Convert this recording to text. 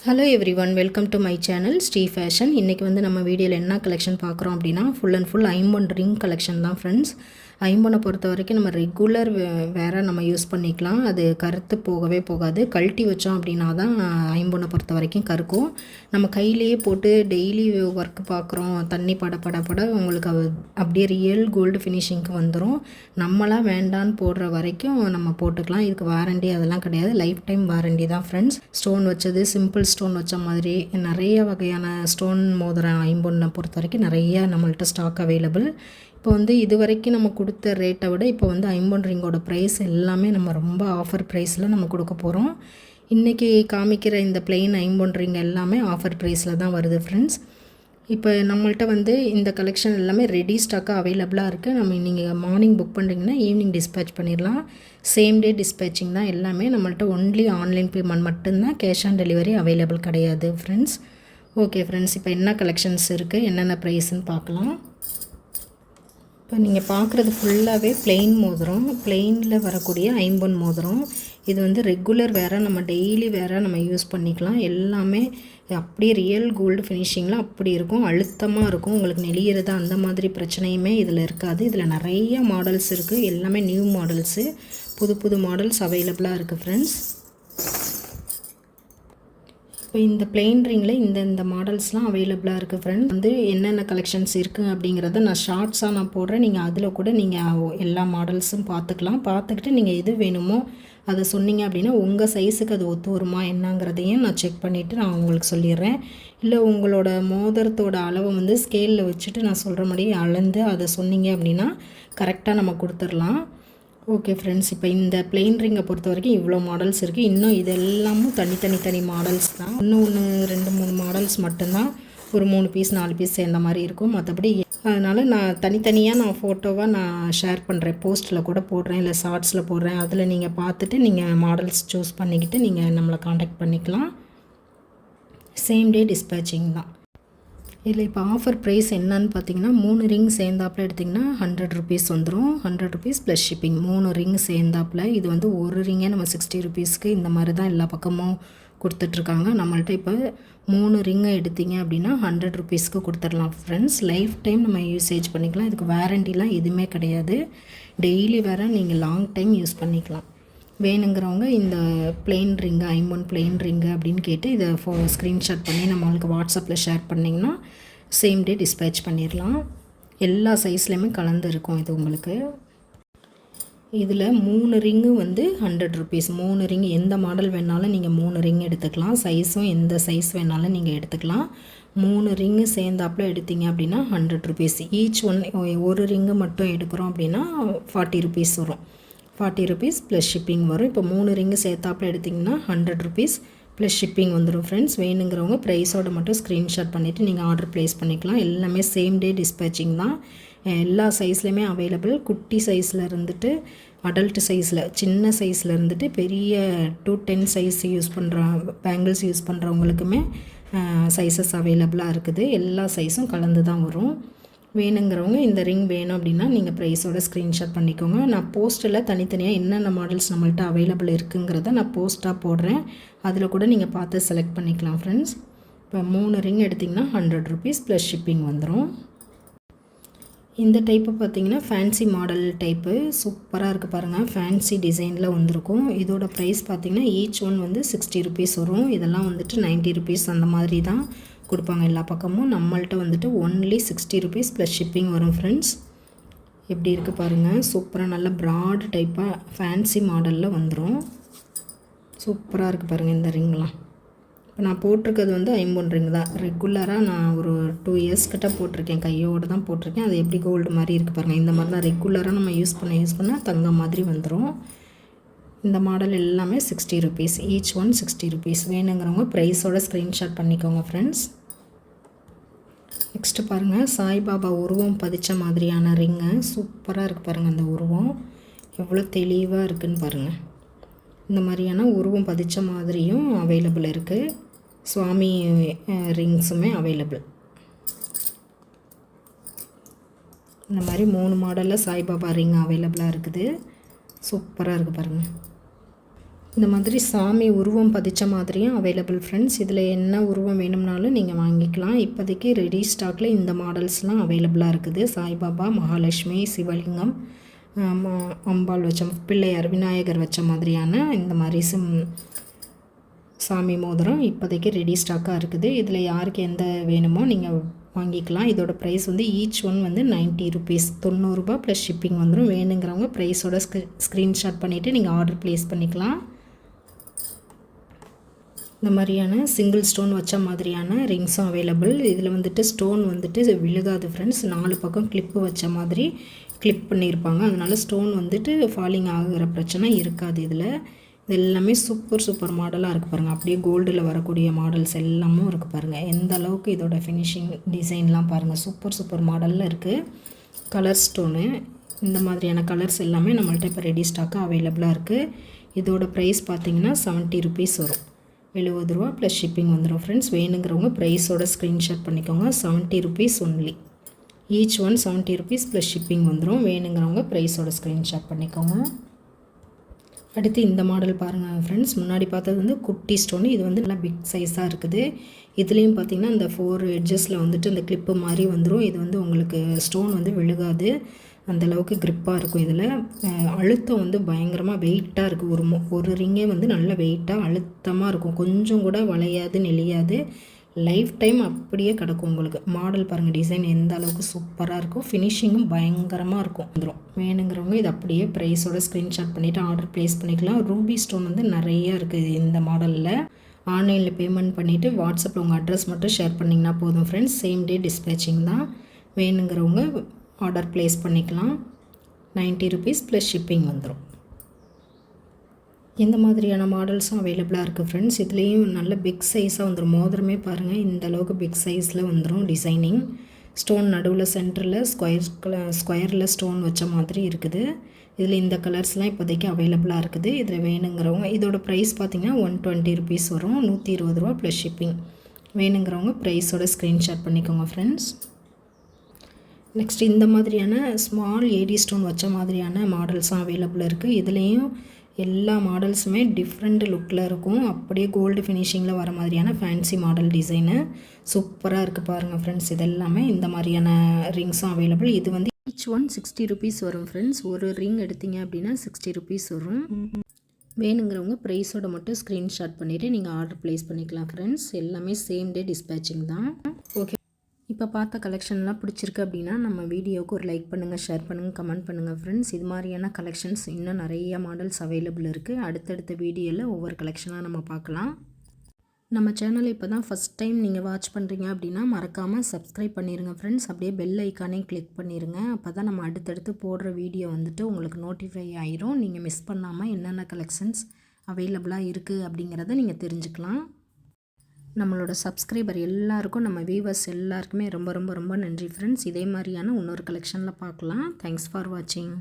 Hello everyone, welcome to my channel Sri fashion. இன்றைக்கி வந்து நம்ம வீடியோவில் என்ன கலெக்ஷன் பார்க்குறோம் அப்படின்னா ஃபுல் அண்ட் ஃபுல் ஐம்பொன் ரிங் கலெக்ஷன் தான் ஃப்ரெண்ட்ஸ். ஐம்பொனை பொறுத்த வரைக்கும் நம்ம ரெகுலர் வேறு நம்ம யூஸ் பண்ணிக்கலாம். அது கருத்து போகவே போகாது. கழட்டி வச்சோம் அப்படின்னா தான் ஐம்பொனை பொறுத்த வரைக்கும் கருக்கும். நம்ம கையிலேயே போட்டு டெய்லி ஒர்க் பார்க்குறோம், தண்ணி பட உங்களுக்கு அப்படியே ரியல் கோல்டு ஃபினிஷிங்க்கு வந்துடும். நம்மளாம் வேண்டான்னு போடுற வரைக்கும் நம்ம போட்டுக்கலாம். இதுக்கு வாரண்டி அதெல்லாம் கிடையாது, லைஃப் டைம் வாரண்டி தான் ஃப்ரெண்ட்ஸ். ஸ்டோன் வச்சது, சிம்பிள் ஸ்டோன் வச்ச மாதிரி நிறைய வகையான ஸ்டோன் மோதிரம் ஐம்பொன்னை பொறுத்த வரைக்கும் நிறையா நம்மள்ட்ட ஸ்டாக் அவைலபிள். இப்போ வந்து இது வரைக்கும் நம்ம கொடுத்த ரேட்டை விட இப்போ வந்து ஐம்பொன் ரிங்கோட ப்ரைஸ் எல்லாமே நம்ம ரொம்ப ஆஃபர் ப்ரைஸில் நம்ம கொடுக்க போகிறோம். இன்றைக்கி காமிக்கிற இந்த பிளெயின் ஐம்பொன் ரிங் எல்லாமே ஆஃபர் ப்ரைஸில் தான் வருது ஃப்ரெண்ட்ஸ். இப்போ நம்மள்ட்ட வந்து இந்த கலெக்ஷன் எல்லாமே ரெடி ஸ்டாக்காக அவைலபிளாக இருக்குது. நீங்கள் மார்னிங் புக் பண்ணுறீங்கன்னா ஈவினிங் டிஸ்பேச் பண்ணிடலாம். சேம் டே டிஸ்பேச்சிங் தான் எல்லாமே. நம்மள்ட்ட ஒன்லி ஆன்லைன் பேமெண்ட் மட்டும்தான், கேஷ் ஆன் டெலிவரி அவைலபிள் கிடையாது ஃப்ரெண்ட்ஸ். ஓகே ஃப்ரெண்ட்ஸ், இப்போ என்ன கலெக்ஷன்ஸ் இருக்குது, என்னென்ன ப்ரைஸ்ன்னு பார்க்கலாம். இப்போ நீங்கள் பார்க்குறது ஃபுல்லாகவே பிளெயின் மோதிரம், பிளெயினில் வரக்கூடிய ஐம்பொன் மோதிரம். இது வந்து ரெகுலர் வேறு, நம்ம டெய்லி வேறு நம்ம யூஸ் பண்ணிக்கலாம். எல்லாமே அப்படியே ரியல் கோல்டு ஃபினிஷிங்கில் அப்படி இருக்கும், அழுத்தமாக இருக்கும். உங்களுக்கு நெளியிறது அந்த மாதிரி பிரச்சனையுமே இதில் இருக்காது. இதில் நிறைய மாடல்ஸ் இருக்குது, எல்லாமே நியூ மாடல்ஸு, புது மாடல்ஸ் அவைலபிளாக இருக்குது ஃப்ரெண்ட்ஸ். இப்போ இந்த பிளெயின் ரிங்கில் இந்த மாடல்ஸ்லாம் அவைலபிளாக இருக்குது ஃப்ரெண்ட். வந்து என்னென்ன கலெக்ஷன்ஸ் இருக்குது அப்படிங்கிறத நான் ஷார்ட்ஸாக நான் போடுறேன். நீங்கள் அதில் கூட நீங்கள் எல்லா மாடல்ஸும் பார்த்துக்கிட்டு நீங்கள் எது வேணுமோ அதை சொன்னீங்க அப்படின்னா உங்கள் சைஸுக்கு அது ஒத்து வருமா என்னங்கிறதையும் நான் செக் பண்ணிவிட்டு நான் உங்களுக்கு சொல்லிடுறேன். இல்லை உங்களோட மோதிரத்தோட அளவை வந்து ஸ்கேலில் வச்சுட்டு நான் சொல்கிற மாதிரி அளந்து அதை சொன்னீங்க அப்படின்னா கரெக்டாக நம்ம கொடுத்துடலாம். ஓகே ஃப்ரெண்ட்ஸ், இப்போ இந்த பிளெயின் ரிங்கை பொறுத்த வரைக்கும் இவ்வளோ மாடல்ஸ் இருக்குது. இன்னும் இதெல்லாமும் தனி மாடல்ஸ் தான். இன்னும் 2-3 மாடல்ஸ் மட்டும்தான் ஒரு 3 பீஸ் 4 பீஸ் சேர்ந்த மாதிரி இருக்கும். மற்றபடி அதனால் நான் தனித்தனியாக நான் ஃபோட்டோவாக நான் ஷேர் பண்ணுறேன், போஸ்ட்டில் கூட போடுறேன், இல்லை ஷார்ட்ஸில் போடுறேன். அதில் நீங்கள் பார்த்துட்டு நீங்கள் மாடல்ஸ் சூஸ் பண்ணிக்கிட்டு நீங்கள் நம்மளை காண்டாக்ட் பண்ணிக்கலாம். சேம் டே டிஸ்பேச்சிங் தான். இதில் இப்போ ஆஃபர் ப்ரைஸ் என்னன்னு பார்த்தீங்கன்னா 3 ரிங் சேர்ந்தாப்பில் எடுத்திங்கன்னா 100 ருபீஸ் வந்துடும். 100 ருபீஸ் ப்ளஸ் ஷிப்பிங். 3 ரிங் சேர்ந்தாப்பில். இது வந்து ஒரு ரிங்கே நம்ம 60 ருபீஸ்க்கு இந்த மாதிரி தான் எல்லா பக்கமும் கொடுத்துட்ருக்காங்க. நம்மள்ட்ட இப்போ 3 ரிங்கை எடுத்திங்க அப்படின்னா 100 ருபீஸ்க்கு கொடுத்துடலாம் ஃப்ரெண்ட்ஸ். லைஃப் டைம் நம்ம யூசேஜ் பண்ணிக்கலாம். இதுக்கு வாரண்டிலாம் எதுவுமே கிடையாது. டெய்லி வேறு நீங்கள் லாங் டைம் யூஸ் பண்ணிக்கலாம். வேணுங்கிறவங்க இந்த பிளெயின் ரிங்கு, ஐம்பொன் பிளெயின் ரிங்கு அப்படின்னு கேட்டு இதை ஸ்க்ரீன்ஷாட் பண்ணி நம்மளுக்கு வாட்ஸ்அப்பில் ஷேர் பண்ணிங்கன்னா சேம் டே டிஸ்பேச் பண்ணிடலாம். எல்லா சைஸ்லேயுமே கலந்து இருக்கும் இது உங்களுக்கு. இதில் 3 ரிங்கு வந்து 100 ருபீஸ். 3 ரிங்கு எந்த மாடல் வேணாலும் நீங்கள் 3 ரிங் எடுத்துக்கலாம். சைஸும் எந்த சைஸ் வேணாலும் நீங்கள் எடுத்துக்கலாம். 3 ரிங்கு சேர்ந்தாப்பில் எடுத்தீங்க அப்படின்னா 100 ருபீஸ் ஈச் ஒன். ஒரு ரிங்கு மட்டும் எடுக்கிறோம் அப்படின்னா 40 ருபீஸ் வரும். 40 ருபீஸ் ப்ளஸ் ஷிப்பிங் வரும். இப்போ 3 ரிங்கு சேர்த்தாப்பில் எடுத்திங்கன்னா 100 ருபீஸ் ப்ளஸ் ஷிப்பிங் வந்துடும் ஃப்ரெண்ட்ஸ். வேணுங்கிறவங்க ப்ரைஸோடு மட்டும் ஸ்க்ரீன்ஷாட் பண்ணிவிட்டு நீங்கள் ஆர்டர் ப்ளேஸ் பண்ணிக்கலாம். எல்லாமே சேம் டே டிஸ்பேச்சிங் தான். எல்லா சைஸ்லையுமே அவைலபிள். குட்டி சைஸில் இருந்துட்டு அடல்ட் சைஸில், சின்ன சைஸில் இருந்துட்டு பெரிய 210 சைஸ் யூஸ் பண்ணுற பேங்கிள்ஸ் யூஸ் பண்ணுறவங்களுக்குமே சைஸஸ் அவைலபிளாக இருக்குது. எல்லா சைஸும் கலந்து தான் வரும். வேணுங்கிறவங்க இந்த ரிங் வேணும் அப்படின்னா நீங்கள் ப்ரைஸோட ஸ்க்ரீன்ஷாட் பண்ணிக்கோங்க. நான் போஸ்ட்டில் தனித்தனியாக என்னென்ன மாடல்ஸ் நம்மள்ட்ட அவைலபிள் இருக்குங்கிறத நான் போஸ்ட்டாக போடுறேன். அதில் கூட நீங்கள் பார்த்து செலக்ட் பண்ணிக்கலாம் ஃப்ரெண்ட்ஸ். இப்போ 3 ரிங் எடுத்திங்கன்னா 100 ருபீஸ் ப்ளஸ் ஷிப்பிங் வந்துடும். இந்த டைப்பு பார்த்திங்கன்னா ஃபேன்சி மாடல் டைப்பு சூப்பராக இருக்குது பாருங்கள். ஃபேன்சி டிசைனில் வந்திருக்கும். இதோட ப்ரைஸ் பார்த்திங்கன்னா ஈச் ஒன் வந்து 60 ருபீஸ் வரும். இதெல்லாம் வந்துட்டு 90 ருபீஸ் அந்த மாதிரி தான் கொடுப்பாங்க எல்லா பக்கமும். நம்மள்ட்ட வந்துட்டு ஒன்லி 60 ருபீஸ் ப்ளஸ் ஷிப்பிங் வரும் ஃப்ரெண்ட்ஸ். எப்படி இருக்குது பாருங்கள், சூப்பராக நல்ல ப்ராட் டைப்பாக ஃபேன்சி மாடலில் வந்துடும். சூப்பராக இருக்குது பாருங்கள் இந்த ரிங்லாம். இப்போ நான் போட்டிருக்கிறது வந்து ஐம்பொன் ரிங் தான். ரெகுலராக நான் ஒரு 2 இயர்ஸ் கிட்ட போட்டிருக்கேன், கையோடு தான் போட்டிருக்கேன். அது எப்படி கோல்டு மாதிரி இருக்குது பாருங்கள். இந்த மாதிரி தான் ரெகுலராக நம்ம யூஸ் பண்ண தங்கம் மாதிரி வந்துடும். இந்த மாடல் எல்லாமே 60 ருபீஸ் ஈச் ஒன். 60 ருபீஸ். வேணுங்கிறவங்க ப்ரைஸோட ஸ்க்ரீன்ஷாட் பண்ணிக்கோங்க ஃப்ரெண்ட்ஸ். நெக்ஸ்ட்டு பாருங்கள், சாய்பாபா உருவம் பதிச்ச மாதிரியான ரிங்கு சூப்பராக இருக்குது பாருங்கள். அந்த உருவம் எவ்வளோ தெளிவாக இருக்குதுன்னு பாருங்கள். இந்த மாதிரியான உருவம் பதிச்ச மாதிரியும் அவைலபிள் இருக்குது. சுவாமி ரிங்ஸுமே அவைலபிள். இந்த மாதிரி 3 மாடலில் சாய்பாபா ரிங் அவைலபிளாக இருக்குது. சூப்பராக இருக்குது பாருங்கள். இந்த மாதிரி சாமி உருவம் பதிச்ச மாதிரியும் அவைலபிள் ஃப்ரெண்ட்ஸ். இதில் என்ன உருவம் வேணும்னாலும் நீங்கள் வாங்கிக்கலாம். இப்போதைக்கு ரெடி ஸ்டாக்கில் இந்த மாடல்ஸ்லாம் அவைலபிளாக இருக்குது. சாய்பாபா, மகாலட்சுமி, சிவலிங்கம், அம்பாள் வச்ச பிள்ளையார், விநாயகர் வச்ச மாதிரியான இந்த மாதிரி சாமி மோதிரம் இப்போதைக்கு ரெடி ஸ்டாக்காக இருக்குது. இதில் யாருக்கு எந்த வேணுமோ நீங்கள் வாங்கிக்கலாம். இதோட ப்ரைஸ் வந்து ஈச் ஒன் வந்து 90 ருபீஸ், 90 ரூபா ப்ளஸ் ஷிப்பிங் வந்துடும். வேணுங்கிறவங்க ப்ரைஸோட ஸ்க்ரீன்ஷாட் பண்ணிவிட்டு நீங்கள் ஆர்டர் ப்ளேஸ் பண்ணிக்கலாம். இந்த மாதிரியான சிங்கிள் ஸ்டோன் வச்ச மாதிரியான ரிங்ஸும் அவைலபிள். இதில் வந்துட்டு ஸ்டோன் வந்துட்டு விழுகாது ஃப்ரெண்ட்ஸ். 4 பக்கம் கிளிப்பு வச்ச மாதிரி கிளிப் பண்ணியிருப்பாங்க. அதனால் ஸ்டோன் வந்துட்டு ஃபாலிங் ஆகிற பிரச்சனை இருக்காது. இது எல்லாமே சூப்பர் மாடலாக இருக்குது பாருங்கள். அப்படியே கோல்டில் வரக்கூடிய மாடல்ஸ் எல்லாமும் இருக்குது பாருங்கள். எந்த அளவுக்கு இதோட ஃபினிஷிங் டிசைன்லாம் பாருங்கள். சூப்பர் மாடலில் இருக்குது. கலர் ஸ்டோனு இந்த மாதிரியான கலர்ஸ் எல்லாமே நம்மள்ட்ட இப்போ ரெடி ஸ்டாக்காக அவைலபிளாக இருக்குது. இதோட ப்ரைஸ் பார்த்திங்கன்னா 70 ருபீஸ் வரும். 70 ரூபா ப்ளஸ் ஷிப்பிங் வந்துடும் ஃப்ரெண்ட்ஸ். வேணுங்கிறவங்க ப்ரைஸோட ஸ்க்ரீன்ஷாட் பண்ணிக்கோங்க. 70 rupees only. Each one 70 rupees plus shipping வந்துடும். வேணுங்கிறவங்க ப்ரைஸோட ஸ்க்ரீன்ஷாட் பண்ணிக்கோங்க. அடுத்து இந்த மாடல் பாருங்கள் ஃப்ரெண்ட்ஸ். முன்னாடி பார்த்தது வந்து குட்டி ஸ்டோன். இது வந்து நல்லா பிக் சைஸாக இருக்குது. இதுலேயும் பார்த்திங்கன்னா இந்த 4 எட்ஜஸில் வந்துட்டு அந்த கிளிப்பு மாதிரி வந்துடும். இது வந்து உங்களுக்கு ஸ்டோன் வந்து விழுகாது. அந்தளவுக்கு க்ரிப்பாக இருக்கும். இதில் அழுத்தம் வந்து பயங்கரமாக வெயிட்டாக இருக்குது. ஒரு ரிங்கே வந்து நல்ல வெயிட்டாக அழுத்தமாக இருக்கும். கொஞ்சம் கூட வளையாது, நெளியாது. லைஃப் டைம் அப்படியே கிடக்கும் உங்களுக்கு. மாடல் பாருங்கள், டிசைன் எந்த அளவுக்கு சூப்பராக இருக்கும். ஃபினிஷிங்கும் பயங்கரமாக இருக்கும். வந்துடும். வேணுங்கிறவங்க இது அப்படியே ப்ரைஸோட ஸ்க்ரீன்ஷாட் பண்ணிவிட்டு ஆர்டர் ப்ளேஸ் பண்ணிக்கலாம். ரூபி ஸ்டோன் வந்து நிறைய இருக்குது இந்த மாடலில். ஆன்லைனில் பேமெண்ட் பண்ணிவிட்டு வாட்ஸ்அப்பில் உங்கள் அட்ரஸ் மட்டும் ஷேர் பண்ணிங்கன்னா போதும் ஃப்ரெண்ட்ஸ். சேம் டே டிஸ்பேச்சிங் தான். வேணுங்கிறவங்க ஆர்டர் ப்ளேஸ் பண்ணிக்கலாம். 90 ருபீஸ் ப்ளஸ் ஷிப்பிங் வந்துடும். இந்த மாதிரியான மாடல்ஸும் அவைலபிளாக இருக்குது ஃப்ரெண்ட்ஸ். இதுலேயும் நல்ல பிக் சைஸாக வந்துடும். மோதிரமே பாருங்கள், இந்த அளவுக்கு பிக் சைஸில் வந்துடும். டிசைனிங் ஸ்டோன் நடுவில் சென்டரில் ஸ்கொயரில் ஸ்டோன் வச்ச மாதிரி இருக்குது. இதில் இந்த கலர்ஸ்லாம் இப்போதைக்கு அவைலபிளாக இருக்குது. இதில் வேணுங்கிறவங்க இதோட ப்ரைஸ் பார்த்திங்கன்னா 120 ருபீஸ் வரும். 120 ரூபா ப்ளஸ் ஷிப்பிங். வேணுங்கிறவங்க ப்ரைஸோட ஸ்க்ரீன்ஷாட் பண்ணிக்கோங்க ஃப்ரெண்ட்ஸ். நெக்ஸ்ட் இந்த மாதிரியான ஸ்மால் ஏடி ஸ்டோன் வச்ச மாதிரியான மாடல்ஸும் அவைலபிளாக இருக்குது. இதுலேயும் எல்லா மாடல்ஸுமே டிஃப்ரெண்ட் லுக்கில் இருக்கும். அப்படியே கோல்டு ஃபினிஷிங்கில் வர மாதிரியான ஃபேன்சி மாடல் டிசைனு சூப்பராக இருக்குது பாருங்கள் ஃப்ரெண்ட்ஸ். இது எல்லாமே இந்த மாதிரியான ரிங்ஸும் அவைலபிள். இது வந்து ஈச் ஒன் 60 ருபீஸ் வரும் ஃப்ரெண்ட்ஸ். ஒரு ரிங் எடுத்தீங்க அப்படின்னா 60 ருபீஸ் வரும். வேணுங்கிறவங்க ப்ரைஸோட மட்டும் ஸ்க்ரீன்ஷாட் பண்ணிவிட்டு நீங்கள் ஆர்டர் ப்ளேஸ் பண்ணிக்கலாம் ஃப்ரெண்ட்ஸ். எல்லாமே சேம் டே டிஸ்பேச்சிங் தான். ஓகே, இப்போ பார்த்த கலெக்ஷன்லாம் பிடிச்சிருக்கு அப்படின்னா நம்ம வீடியோவுக்கு ஒரு லைக் பண்ணுங்கள், ஷேர் பண்ணுங்கள், கமெண்ட் பண்ணுங்கள் ஃப்ரெண்ட்ஸ். இது மாதிரியான கலெக்ஷன்ஸ் இன்னும் நிறைய மாடல்ஸ் அவைலபிள் இருக்குது. அடுத்தடுத்த வீடியோவில் ஒவ்வொரு கலெக்ஷனாக நம்ம பார்க்கலாம். நம்ம சேனலை இப்போ தான் ஃபஸ்ட் டைம் நீங்கள் வாட்ச் பண்ணுறீங்க அப்படின்னா மறக்காமல் சப்ஸ்கிரைப் பண்ணிடுங்க ஃப்ரெண்ட்ஸ். அப்படியே பெல் ஐக்கானே கிளிக் பண்ணிடுங்க. அப்போ தான் நம்ம அடுத்தடுத்து போடுற வீடியோ வந்துட்டு உங்களுக்கு நோட்டிஃபை ஆயிரும். நீங்கள் மிஸ் பண்ணாமல் என்னென்ன கலெக்ஷன்ஸ் அவைலபிளாக இருக்குது அப்படிங்கிறத நீங்கள் தெரிஞ்சுக்கலாம். நம்மளோட சப்ஸ்கிரைபர் எல்லாருக்கும், நம்ம வியூவர்ஸ் எல்லாருக்குமே ரொம்ப ரொம்ப ரொம்ப நன்றி ஃப்ரெண்ட்ஸ். இதே மாதிரியான இன்னொரு கலெக்ஷனில் பார்க்கலாம். தேங்க்ஸ் ஃபார் வாட்சிங்.